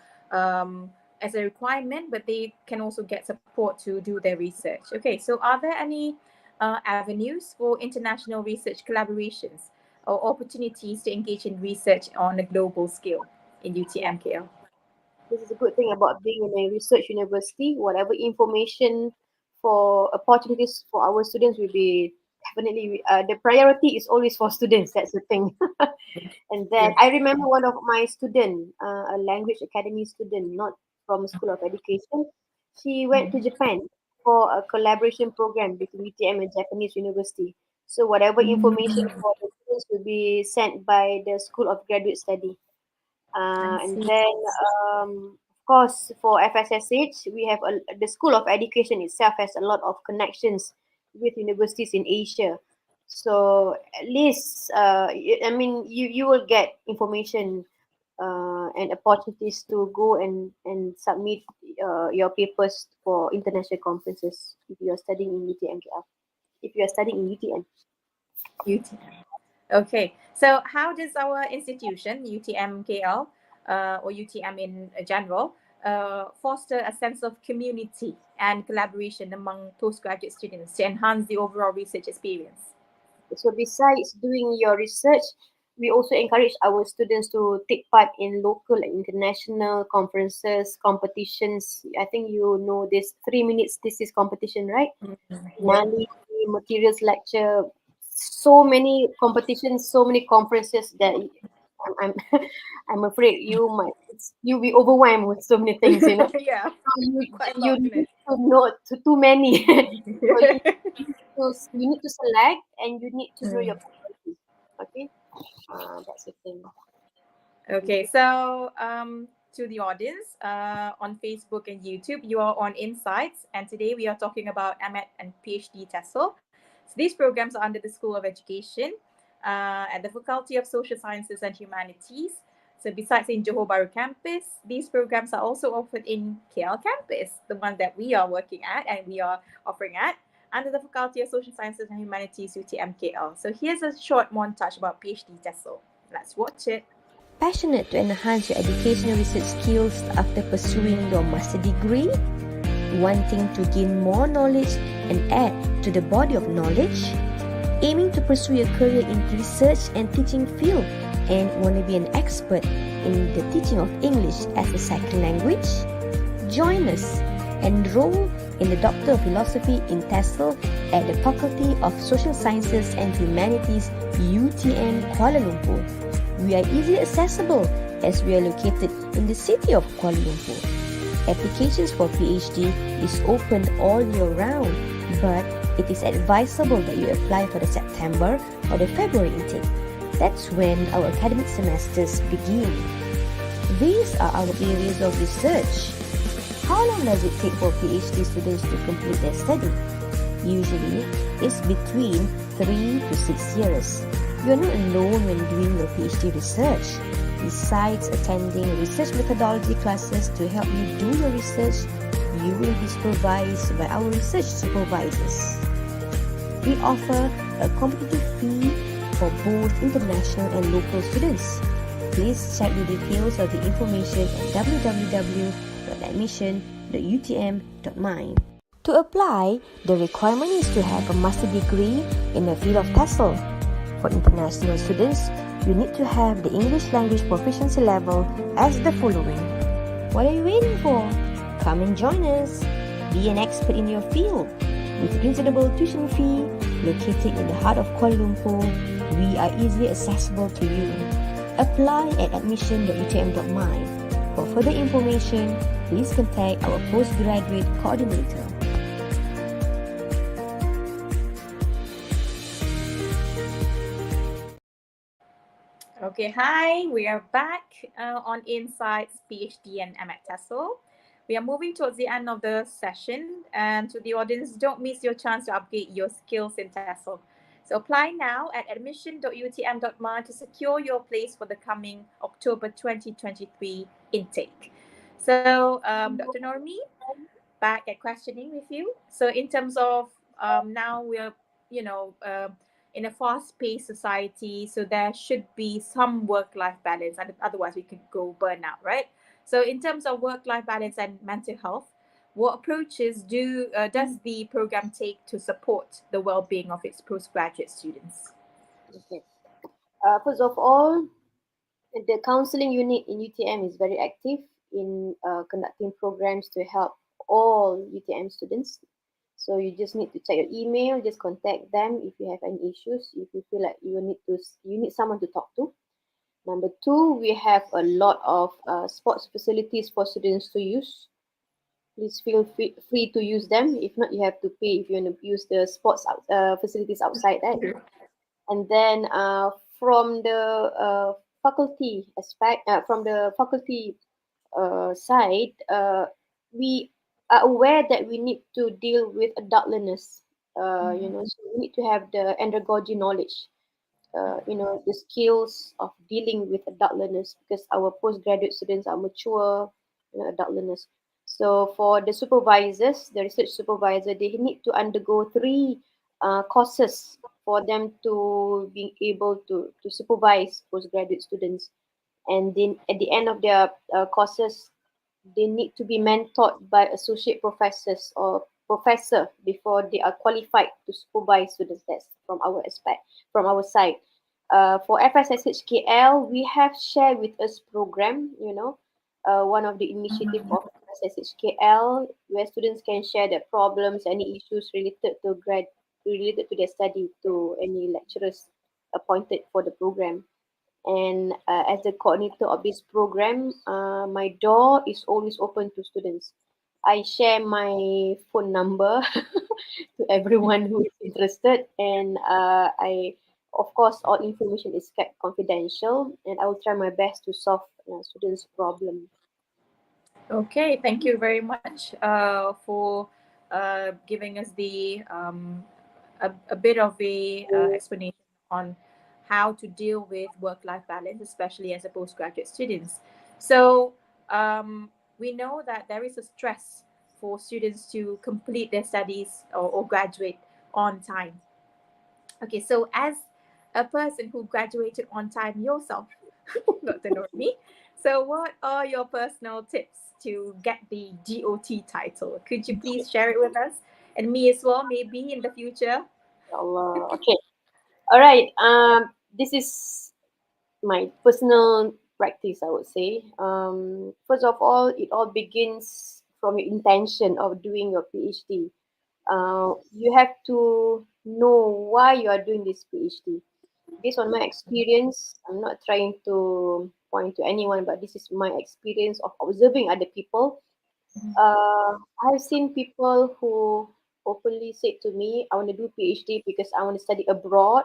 as a requirement, but they can also get support to do their research. Okay, so are there any avenues for international research collaborations or opportunities to engage in research on a global scale in Yeah. UTMKL? This is a good thing about being in a research university. Whatever information for opportunities for our students will be definitely the priority is always for students. That's the thing. And then Yeah. I remember one of my student, a language academy student, not from School of Education. She went to Japan for a collaboration program between UTM and Japanese university. So whatever information for the students will be sent by the School of Graduate Study. I And see. then, of course, for FSSH, we have the School of Education itself has a lot of connections with universities in Asia. So at least, I mean, you will get information and opportunities to go and submit your papers for international conferences if you are studying in UTM. If you are studying in UTM. UTM. Okay, so how does our institution, UTMKL, or UTM in general, foster a sense of community and collaboration among postgraduate students to enhance the overall research experience? So besides doing your research, we also encourage our students to take part in local and international conferences, competitions. I think you know this 3 minutes thesis competition, right? Yeah. Finale, materials lecture, so many competitions, so many conferences that I'm I'm afraid you'll be overwhelmed with so many things, you know. Yeah, So quite a you lot, isn't need it? to know too many. So you need to select and you need to know your priorities. Okay, that's the thing. Okay, so to the audience on Facebook and YouTube, you are on Insights, and today we are talking about M.Ed and PhD TESL. So these programs are under the School of Education at the Faculty of Social Sciences and Humanities. So besides in Johor Bahru campus, these programs are also offered in KL campus, the one that we are working at and we are offering at, under the Faculty of Social Sciences and Humanities, UTMKL. So here's a short montage about PhD TESL. Let's watch it. Passionate to enhance your educational research skills after pursuing your master degree? Wanting to gain more knowledge and add to the body of knowledge? Aiming to pursue a career in research and teaching field and want to be an expert in the teaching of English as a second language? Join us. Enroll in the Doctor of Philosophy in TESL at the Faculty of Social Sciences and Humanities, UTM Kuala Lumpur. We are easily accessible as we are located in the city of Kuala Lumpur. Applications for PhD is open all year round, but it is advisable that you apply for the September or the February intake. That's when our academic semesters begin. These are our areas of research. How long does it take for PhD students to complete their study? Usually, it's between 3 to 6 years. You're not alone when doing your PhD research. Besides attending research methodology classes to help you do your research, you will be supervised by our research supervisors. We offer a competitive fee for both international and local students. Please check the details of the information at www.admission.utm.my. To apply, the requirement is to have a master degree in the field of TESL. For international students, you need to have the English language proficiency level as the following. What are you waiting for? Come and join us. Be an expert in your field. With reasonable tuition fee, located in the heart of Kuala Lumpur, we are easily accessible to you. Apply at admission.utm.my. For further information, please contact our postgraduate coordinator. Okay, hi, we are back on Insights PhD and M.Ed TESL. We are moving towards the end of the session, and to the audience, don't miss your chance to upgrade your skills in TESL. So apply now at admission.utm.my to secure your place for the coming October 2023 intake. So, Dr. Normi, back at questioning with you. So in terms of now we're, you know, in a fast-paced society, so there should be some work-life balance, and otherwise we could go burnout, right? So in terms of work-life balance and mental health, what approaches does the program take to support the well-being of its postgraduate students? Okay. First of all, the counseling unit in UTM is very active in conducting programs to help all UTM students. So you just need to check your email, just contact them if you have any issues, if you feel like you need someone to talk to. Number two, we have a lot of sports facilities for students to use. Please feel free to use them. If not, you have to pay if you want to use the facilities outside that. And then from the faculty aspect, from the faculty side, we are aware that we need to deal with adult learners. So we need to have the andragogy knowledge. The skills of dealing with adult learners because our postgraduate students are mature, adult learners. So for the supervisors, the research supervisor, they need to undergo 3 courses for them to be able to supervise postgraduate students. And then at the end of their courses, they need to be mentored by associate professors or professor before they are qualified to supervise students. That's from our aspect, from our side. For FSSHKL, we have Share With Us program, one of the initiative of FSSHKL, where students can share their problems, any issues related to their study to any lecturers appointed for the program. And as the coordinator of this program, my door is always open to students. I share my phone number to everyone who is interested, and of course, all information is kept confidential, and I will try my best to solve students' problem. Okay, thank you very much for giving us a bit of a explanation on how to deal with work-life balance, especially as a postgraduate students. So we know that there is a stress for students to complete their studies or graduate on time. Okay, so as a person who graduated on time yourself, Dr. Normi, so what are your personal tips to get the GOT title? Could you please share it with us? And me as well, maybe in the future. Allah. Okay. All right. This is my personal practice, I would say. First of all, it all begins from your intention of doing your PhD. You have to know why you are doing this PhD. Based on my experience, I'm not trying to point to anyone, but this is my experience of observing other people. I've seen people who openly said to me, I want to do PhD because I want to study abroad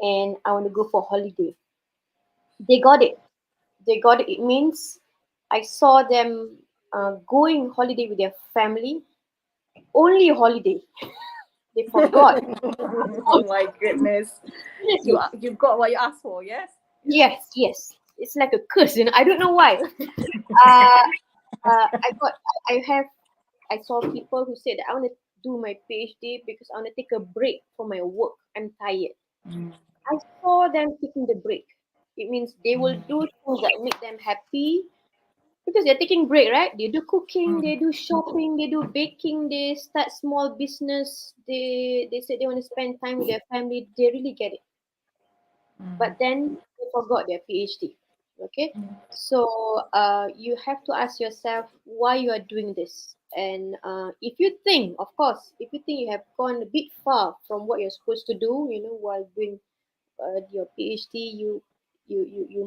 and I want to go for holiday. They got it. They got it. It means I saw them going holiday with their family, only holiday. They forgot. Oh my goodness. Seriously. You got what you asked for, yes? Yes, yes. It's like a curse, you know. I don't know why. Uh, I saw people who said that I want to do my PhD because I want to take a break from my work. I'm tired. I saw them taking the break. It means they will do things that make them happy because they're taking break, right? They do cooking, they do shopping, they do baking, they start small business. They say they want to spend time with their family. They really get it. But then they forgot their PhD. Okay, so you have to ask yourself why you are doing this, and if you think, of course, if you think you have gone a bit far from what you're supposed to do, you know, while doing your PhD, you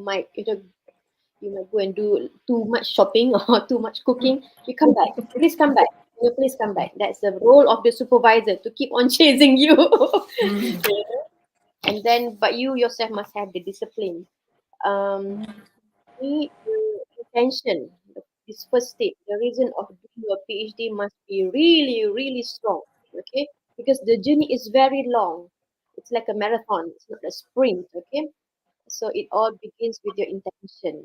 might you might go and do too much shopping or too much cooking. You come back, please come back. You know, please come back. That's the role of the supervisor to keep on chasing you. You know? And then, but you yourself must have the discipline. Um, the intention, this first step, the reason of doing your PhD must be really, really strong. Okay, because the journey is very long. It's like a marathon. It's not a sprint. Okay, so it all begins with your intention.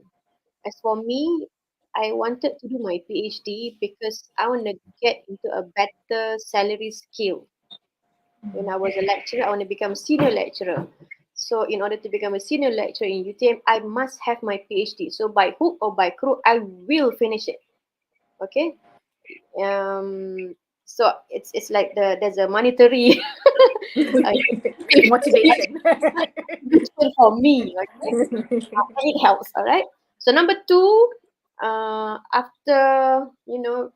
As for me, I wanted to do my PhD because I want to get into a better salary scale. When I was a lecturer, I want to become a senior lecturer. So in order to become a senior lecturer in UTM, I must have my PhD. So by hook or by crook, I will finish it. Okay. Um. So it's like there's a monetary uh, Motivation. motivation for me. Okay, and it helps. All right. So number two, after you know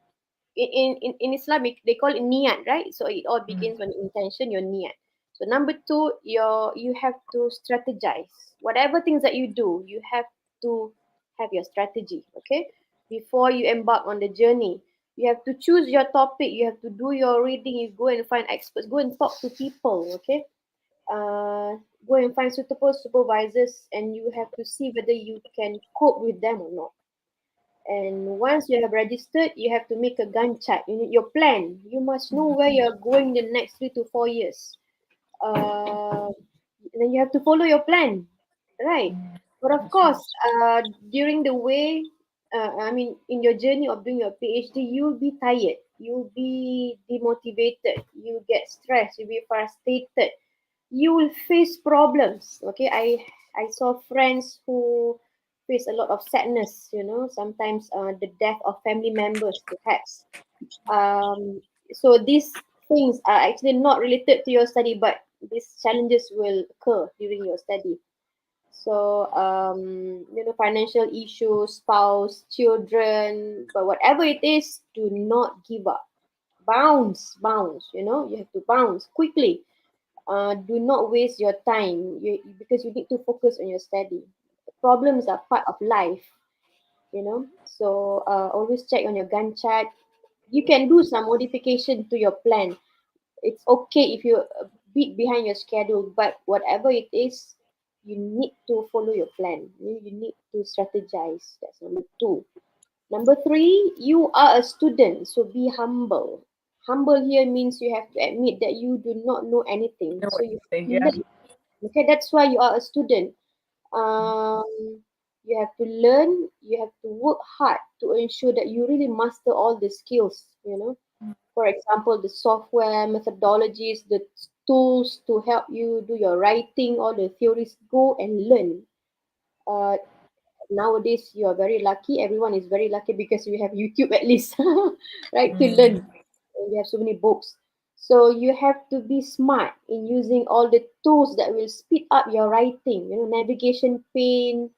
in Islamic they call it niyat, right? So it all begins on intention, your niyat. So number two, you have to strategize. Whatever things that you do, you have to have your strategy, okay? Before you embark on the journey, you have to choose your topic, you have to do your reading, you go and find experts, go and talk to people, okay? Go and find suitable supervisors and you have to see whether you can cope with them or not. And once you have registered, you have to make a Gantt chart. You need your plan. You must know where you're going the next 3 to 4 years. Uh, and then you have to follow your plan, right? But of course, during the way, I mean, in your journey of doing your PhD, you'll be tired. You'll be demotivated. You get stressed. You'll be frustrated. You will face problems. Okay, I saw friends who face a lot of sadness, you know, sometimes the death of family members perhaps. um so these things are actually not related to your study, but these challenges will occur during your study. So you know, financial issues, spouse, children, but whatever it is, do not give up. Bounce, you know, you have to bounce quickly. Do not waste your time because you need to focus on your study. Problems are part of life, you know. So always check on your Gantt chart. You can do some modification to your plan. It's okay if you're a bit behind your schedule, but whatever it is, you need to follow your plan. You need to strategize. That's number two. Number three, you are a student, so be humble. Humble here means you have to admit that you do not know anything. Know So what you you say, have to yeah. learn. Okay, that's why you are a student. Um, you have to learn, you have to work hard to ensure that you really master all the skills, you know. For example, the software, methodologies, the tools to help you do your writing, all the theories, go and learn. Uh, Nowadays you are very lucky. Everyone is very lucky because we have YouTube at least, right? To learn. We have so many books. So you have to be smart in using all the tools that will speed up your writing. You know, navigation pane,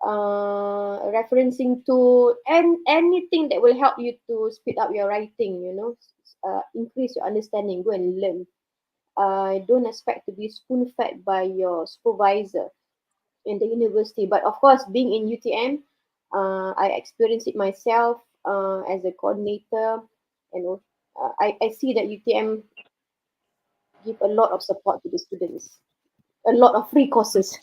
referencing to, and anything that will help you to speed up your writing, increase your understanding, go and learn. Don't expect to be spoon fed by your supervisor in the university. But of course, being in UTM, I experienced it myself as a coordinator, and I see that UTM give a lot of support to the students, a lot of free courses.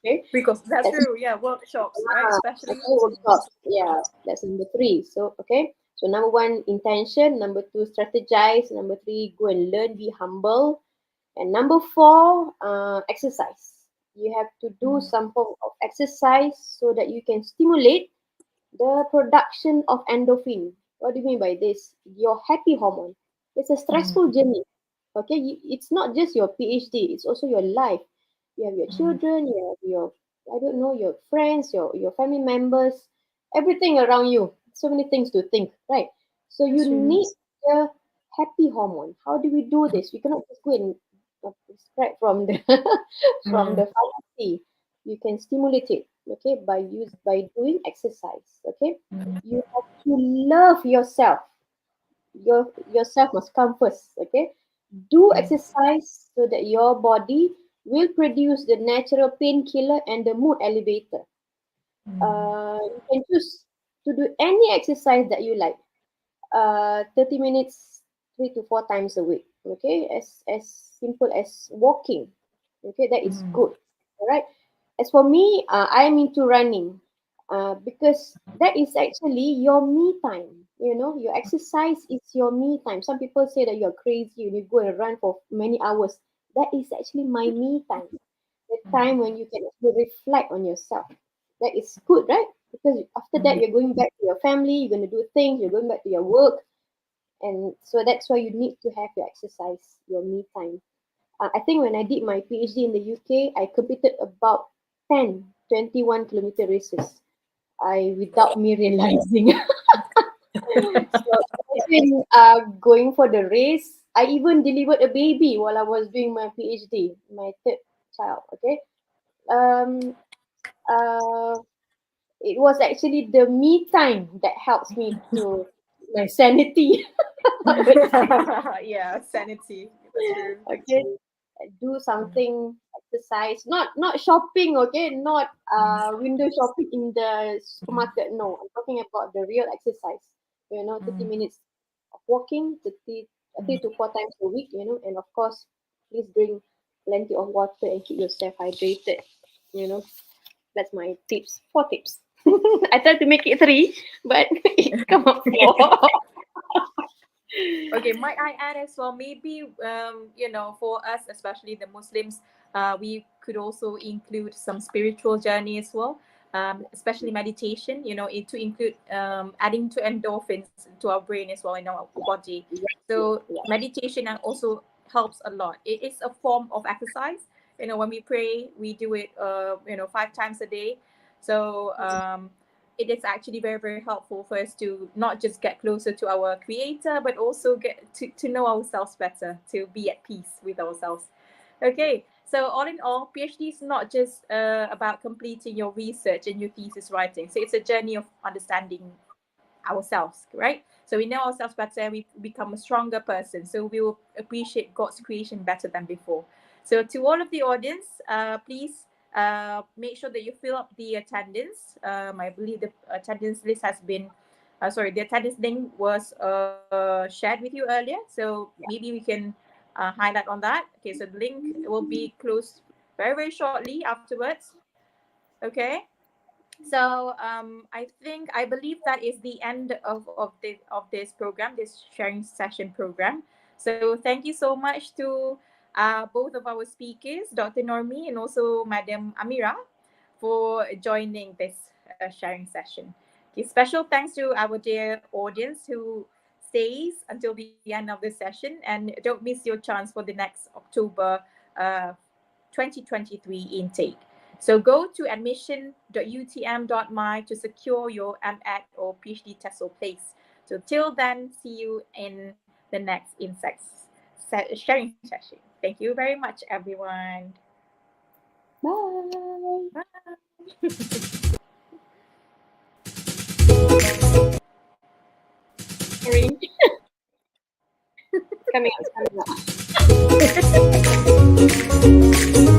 Okay, Because that's that's true. Yeah, workshops, right? Especially. okay, workshops. Yeah, that's number three. So okay, so number one, intention. Number two, strategize. Number three, go and learn, be humble. And number four, exercise. You have to do some form of exercise so that you can stimulate the production of endorphin. What do you mean by this? Your happy hormone. It's a stressful journey. Okay, it's not just your PhD, it's also your life. You have your children, you have your, I don't know, your friends, your family members, everything around you. So many things to think, right? So you That's true. need the happy hormone. How do we do this? We cannot just go and prescribe from the from Mm. the pharmacy. You can stimulate it, okay, by doing exercise. Okay, you have to love yourself. Yourself must come first. Okay, do exercise so that your body will produce the natural painkiller and the mood elevator. You can choose to do any exercise that you like. 30 minutes, 3 to 4 times a week. Okay, as simple as walking. Okay, that is good. All right. As for me, I'm into running, because that is actually your me time. Your exercise is your me time. Some people say that you're crazy when you go and run for many hours. That is actually my me time. The time when you can actually reflect on yourself. That is good, right? Because after that, you're going back to your family, you're going to do things, you're going back to your work. And so that's why you need to have your exercise, your me time. I think when I did my PhD in the UK, I completed about 10, 21-kilometer races. Without me realizing. So imagine going for the race. I even delivered a baby while I was doing my PhD, my third child. Okay. Um, uh, it was actually the me time that helps me to my sanity. I would say. Yeah, sanity. That's true. Okay, do something, exercise, not shopping. Okay, not window shopping in the supermarket. No, I'm talking about the real exercise. 30 minutes of walking, 3 to 4 times a week. And of course, please drink plenty of water and keep yourself hydrated. you know that's my tips, 4 tips. I tried to make it three, but it come up four. Okay, might I add as well? Maybe for us, especially the Muslims, we could also include some spiritual journey as well. Especially meditation. To include adding to endorphins to our brain as well in our body. So Yeah. meditation also helps a lot. It is a form of exercise. When we pray, we do it 5 times a day. So it is actually very, very helpful for us to not just get closer to our creator, but also get to know ourselves better, to be at peace with ourselves. Okay, so all in all, PhD is not just about completing your research and your thesis writing. So it's a journey of understanding ourselves, right? So we know ourselves better, we become a stronger person. So we will appreciate God's creation better than before. So to all of the audience, please make sure that you fill up the attendance. I believe the attendance list has been, the attendance link was shared with you earlier. So maybe we can highlight on that. Okay, so the link will be closed very, very shortly afterwards. Okay. So I believe that is the end of this program, this sharing session program. So thank you so much to both of our speakers, Dr. Normi and also Madam Amira, for joining this sharing session. Okay, special thanks to our dear audience who stays until the end of the session, and don't miss your chance for the next October uh, 2023 intake. So go to admission.utm.my to secure your M.Ed or PhD TESL place. So till then, see you in the next Insights sharing session. Thank you very much, everyone. Bye. Bye. Sorry. It's coming up.